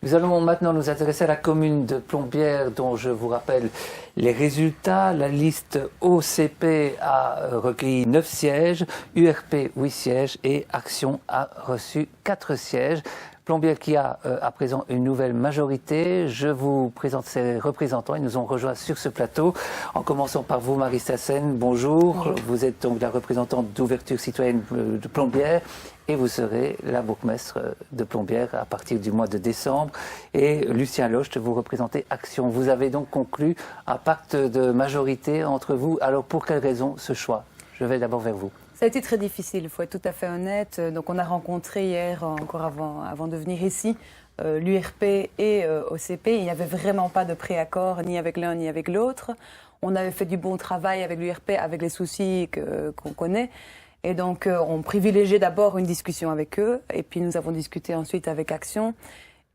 Nous allons maintenant nous intéresser à la commune de Plombières, dont je vous rappelle les résultats. La liste OCP a recueilli 9 sièges, URP 8 sièges et Action a reçu 4 sièges. Plombières qui a à présent une nouvelle majorité. Je vous présente ses représentants. Ils nous ont rejoints sur ce plateau. En commençant par vous, Marie Stassen, bonjour. Bonjour. Vous êtes donc la représentante d'Ouverture Citoyenne de Plombières et vous serez la bourgmestre de Plombières à partir du mois de décembre. Et Lucien Locht, vous représentez Action. Vous avez donc conclu un pacte de majorité entre vous. Alors pour quelle raison ce choix? Je vais d'abord vers vous. Ça a été très difficile, il faut être tout à fait honnête. Donc on a rencontré hier, encore avant de venir ici, l'URP et OCP. Il n'y avait vraiment pas de préaccord ni avec l'un ni avec l'autre. On avait fait du bon travail avec l'URP, avec les soucis qu'on connaît. Et donc on privilégiait d'abord une discussion avec eux. Et puis nous avons discuté ensuite avec Action.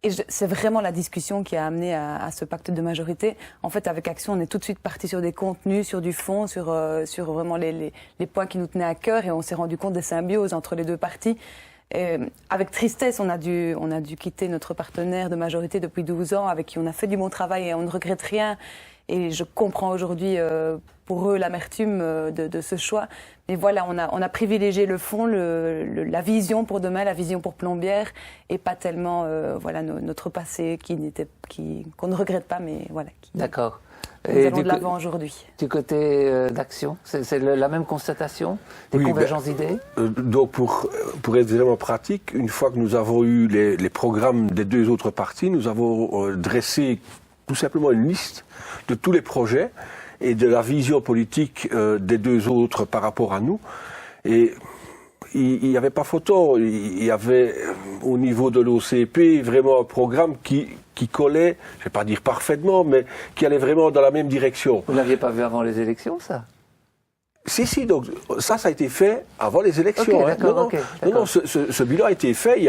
Et c'est vraiment la discussion qui a amené à ce pacte de majorité. En fait, avec Action, on est tout de suite parti sur des contenus, sur du fond, sur vraiment les points qui nous tenaient à cœur, et on s'est rendu compte des symbioses entre les deux partis. Et avec tristesse, on a dû quitter notre partenaire de majorité depuis 12 ans, avec qui on a fait du bon travail et on ne regrette rien. Et je comprends aujourd'hui pour eux l'amertume de ce choix. Mais voilà, on a privilégié le fond, la vision pour demain, la vision pour Plombières, et pas tellement voilà, notre passé qu'on ne regrette pas, mais voilà. D'accord. Nous allons de l'avant aujourd'hui. Du côté d'Action, c'est la même constatation, des convergences d'idées? Donc pour être vraiment pratique, une fois que nous avons eu les programmes des deux autres partis, nous avons dressé tout simplement une liste de tous les projets et de la vision politique des deux autres par rapport à nous. Et il n'y avait pas photo, il y avait au niveau de l'OCP vraiment un programme qui collait, je ne vais pas dire parfaitement, mais qui allait vraiment dans la même direction. Vous ne l'aviez pas vu avant les élections, ça? Si, donc ça a été fait avant les élections. Okay, non, ce bilan a été fait il y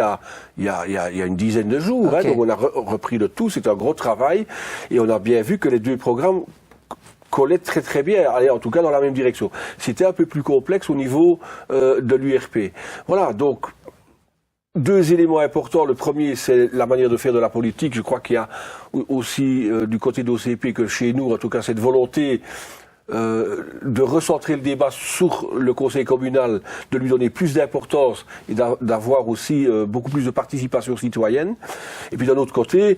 a une dizaine de jours. Okay. Donc on a repris le tout, c'est un gros travail, et on a bien vu que les deux programmes collaient très très bien, allez, en tout cas dans la même direction. C'était un peu plus complexe au niveau de l'URP. Voilà, donc deux éléments importants. Le premier, c'est la manière de faire de la politique. Je crois qu'il y a aussi du côté d'OCP que chez nous, en tout cas, cette volonté de recentrer le débat sur le conseil communal, de lui donner plus d'importance et d'avoir aussi beaucoup plus de participation citoyenne. Et puis d'un autre côté,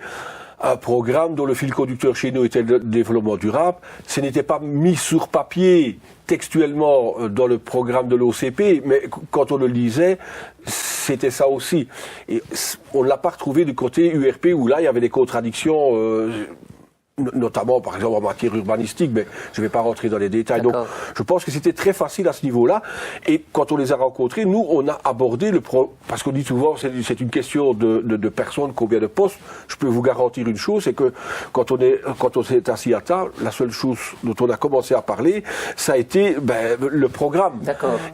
un programme dont le fil conducteur chez nous était le développement durable. Ce n'était pas mis sur papier textuellement dans le programme de l'OCP, mais quand on le lisait, c'était ça aussi. Et on ne l'a pas retrouvé du côté URP où là il y avait des contradictions notamment par exemple en matière urbanistique, mais je ne vais pas rentrer dans les détails. Donc je pense que c'était très facile à ce niveau-là, et quand on les a rencontrés, nous on a abordé parce qu'on dit souvent c'est une question de personnes, combien de postes. Je peux vous garantir une chose, c'est que quand on s'est assis à table, la seule chose dont on a commencé à parler, ça a été le programme.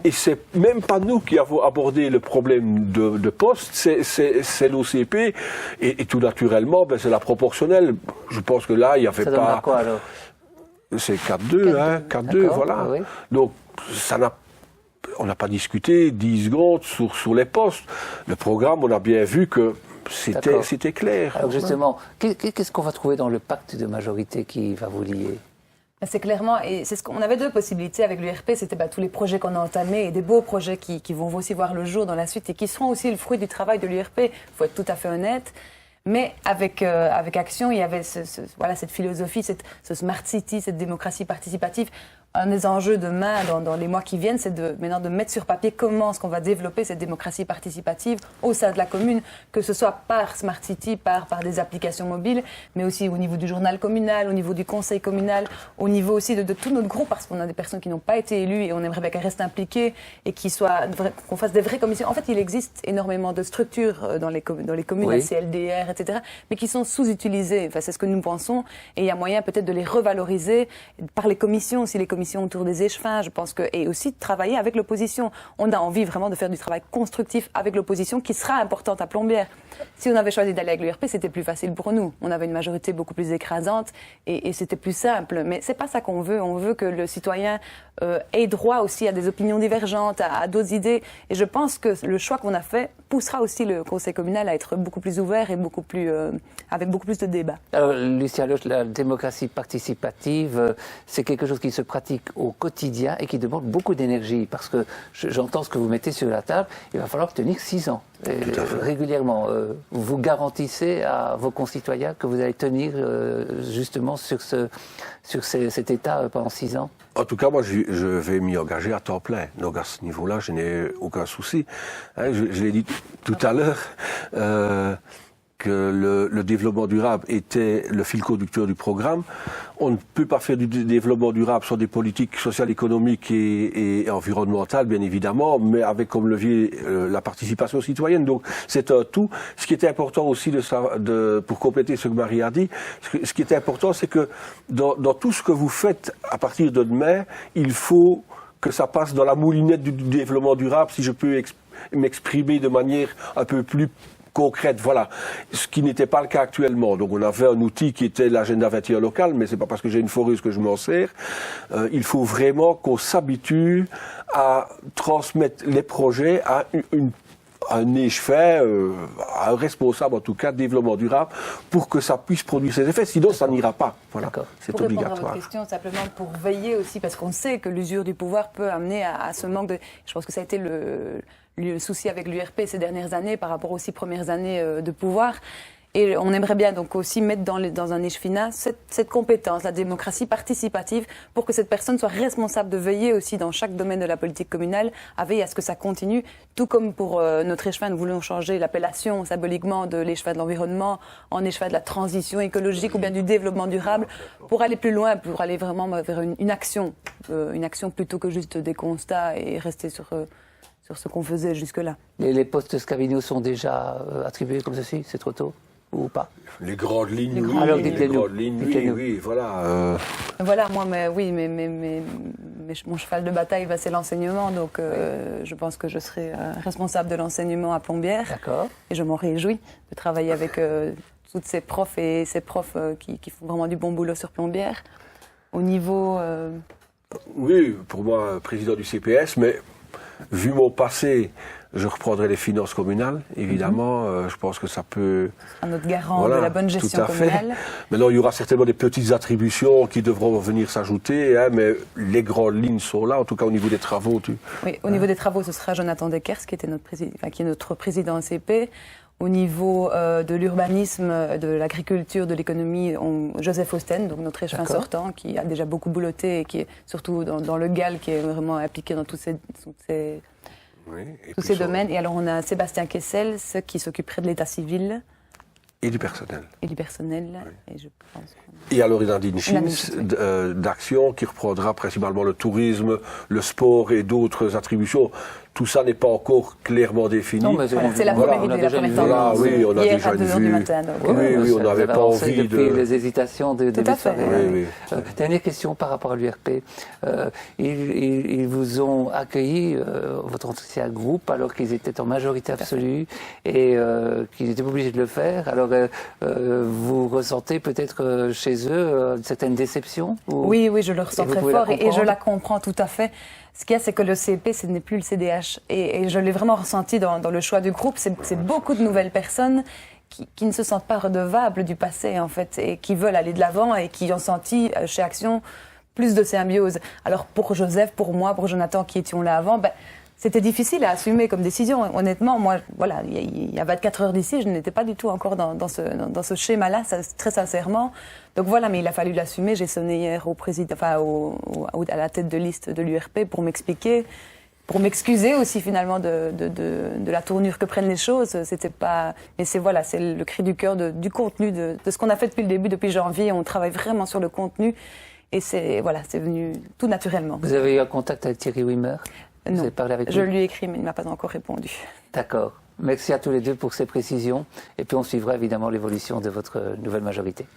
Et c'est même pas nous qui avons abordé le problème de postes, c'est l'OCP, et tout naturellement c'est la proportionnelle. Je pense que là il n'y avait ça pas. Quoi, alors? C'est 4-2, hein, 4-2, voilà. Oui. Donc, on n'a pas discuté 10 secondes sur les postes. Le programme, on a bien vu que c'était clair. Alors justement, qu'est-ce qu'on va trouver dans le pacte de majorité qui va vous lier? C'est clairement, et c'est on avait deux possibilités avec l'URP, c'était tous les projets qu'on a entamés et des beaux projets qui vont aussi voir le jour dans la suite et qui seront aussi le fruit du travail de l'URP, il faut être tout à fait honnête. Mais avec Action, il y avait cette philosophie, ce Smart City, cette démocratie participative. Un des enjeux demain, dans les mois qui viennent, c'est maintenant de mettre sur papier comment est-ce qu'on va développer cette démocratie participative au sein de la commune, que ce soit par Smart City, par des applications mobiles, mais aussi au niveau du journal communal, au niveau du conseil communal, au niveau aussi de tout notre groupe, parce qu'on a des personnes qui n'ont pas été élues et on aimerait bien qu'elles restent impliquées et qu'on fasse des vraies commissions. En fait, il existe énormément de structures dans les communes, la CLDR, etc., mais qui sont sous-utilisées. Enfin, c'est ce que nous pensons, et il y a moyen peut-être de les revaloriser par les commissions, si les commissions commission autour des échevins, je pense que, et aussi de travailler avec l'opposition. On a envie vraiment de faire du travail constructif avec l'opposition qui sera importante à Plombières. Si on avait choisi d'aller avec l'URP, c'était plus facile pour nous. On avait une majorité beaucoup plus écrasante et c'était plus simple. Mais c'est pas ça qu'on veut. On veut que le citoyen ait droit aussi à des opinions divergentes, à d'autres idées. Et je pense que le choix qu'on a fait poussera aussi le conseil communal à être beaucoup plus ouvert et beaucoup plus, avec beaucoup plus de débats. Alors, Lucien Loche, la démocratie participative, c'est quelque chose qui se pratique au quotidien et qui demande beaucoup d'énergie. Parce que j'entends ce que vous mettez sur la table, il va falloir tenir 6 ans. Régulièrement, vous garantissez à vos concitoyens que vous allez tenir justement sur cet état pendant 6 ans? En tout cas, moi, je vais m'y engager à temps plein. Donc, à ce niveau-là, je n'ai aucun souci. Je l'ai dit tout à l'heure, que le développement durable était le fil conducteur du programme. On ne peut pas faire du développement durable sans des politiques sociales, économiques et environnementales, bien évidemment, mais avec comme levier la participation citoyenne. Donc, c'est un tout. Ce qui était important aussi pour compléter ce que Marie a dit, ce qui était important, c'est que dans tout ce que vous faites à partir de demain, il faut que ça passe dans la moulinette du développement durable, si je peux m'exprimer de manière un peu plus concrète, voilà, ce qui n'était pas le cas actuellement. Donc on avait un outil qui était l'agenda 21 local, mais c'est pas parce que j'ai une foreuse que je m'en sers. Il faut vraiment qu'on s'habitue à transmettre les projets à un échevin, à un responsable en tout cas, de développement durable, pour que ça puisse produire ses effets. Sinon, ça n'ira pas. Voilà, c'est obligatoire. Pour répondre à votre question, simplement pour veiller aussi, parce qu'on sait que l'usure du pouvoir peut amener à ce manque de... Je pense que ça a été le souci avec l'URP ces dernières années, par rapport aux 6 premières années de pouvoir. Et on aimerait bien donc aussi mettre dans un échevinat cette compétence, la démocratie participative, pour que cette personne soit responsable de veiller aussi dans chaque domaine de la politique communale, à veiller à ce que ça continue. Tout comme pour notre échevin, nous voulons changer l'appellation symboliquement de l'échevin de l'environnement en échevin de la transition écologique ou bien du développement durable, pour aller plus loin, pour aller vraiment vers une action plutôt que juste des constats et rester sur ce qu'on faisait jusque-là. Les postes Scavino sont déjà attribués comme ceci? C'est trop tôt ou pas? Les grandes lignes, oui. Alors, les grandes lignes, oui, voilà. Voilà, moi, mais mon cheval de bataille, c'est l'enseignement. Donc, je pense que je serai responsable de l'enseignement à Plombières. D'accord. Et je m'en réjouis de travailler avec toutes ces profs et ces profs qui font vraiment du bon boulot sur Plombières. Au niveau... Oui, pour moi, président du CPS, mais vu mon passé, je reprendrai les finances communales, évidemment. Je pense que ça peut... Un autre garant de la bonne gestion communale. Maintenant, il y aura certainement des petites attributions qui devront venir s'ajouter, mais les grandes lignes sont là, en tout cas au niveau des travaux. Oui, au niveau des travaux, ce sera Jonathan Deckers, qui est notre président CP. Au niveau de l'urbanisme, de l'agriculture, de l'économie, Joseph Osten, donc notre échevin sortant, qui a déjà beaucoup boulotté et qui est surtout dans le GAL, qui est vraiment impliqué dans tous ces domaines. Et alors on a Sébastien Kessel, qui s'occuperait de l'état civil. Et du personnel. Et du personnel. Oui. Et je pense et alors Nadine Chims, d'Action, qui reprendra principalement le tourisme, le sport et d'autres attributions. Tout ça n'est pas encore clairement défini. Non, mais c'est la première idée, la première tendance. Oui, on a déjà une vue. Oui, on n'avait pas envie de... les hésitations de Tout à fait. Dernière question par rapport à l'URP. Ils vous ont accueilli, votre ancien groupe, alors qu'ils étaient en majorité absolue et qu'ils n'étaient pas obligés de le faire. Alors, vous ressentez peut-être chez eux une certaine déception? Oui, je le ressens très fort et je la comprends tout à fait. Ce qu'il y a, c'est que le CP, ce n'est plus le CDH. Et je l'ai vraiment ressenti dans le choix du groupe. C'est beaucoup de nouvelles personnes qui ne se sentent pas redevables du passé, en fait, et qui veulent aller de l'avant et qui ont senti chez Action plus de symbiose. Alors, pour Joseph, pour moi, pour Jonathan, qui étions là avant, c'était difficile à assumer comme décision. Honnêtement, moi, voilà, il y a 24 heures d'ici, je n'étais pas du tout encore dans ce schéma-là, très sincèrement. Donc voilà, mais il a fallu l'assumer. J'ai sonné hier au président, à la tête de liste de l'URP pour m'expliquer, pour m'excuser aussi finalement de la tournure que prennent les choses. C'était pas, mais c'est le cri du cœur du contenu de ce qu'on a fait depuis le début, depuis janvier. On travaille vraiment sur le contenu et c'est venu tout naturellement. Vous avez eu un contact avec Thierry Wimmer? Non, vous avez parlé avec lui? Je lui ai écrit, mais il ne m'a pas encore répondu. D'accord. Merci à tous les deux pour ces précisions. Et puis on suivra évidemment l'évolution de votre nouvelle majorité.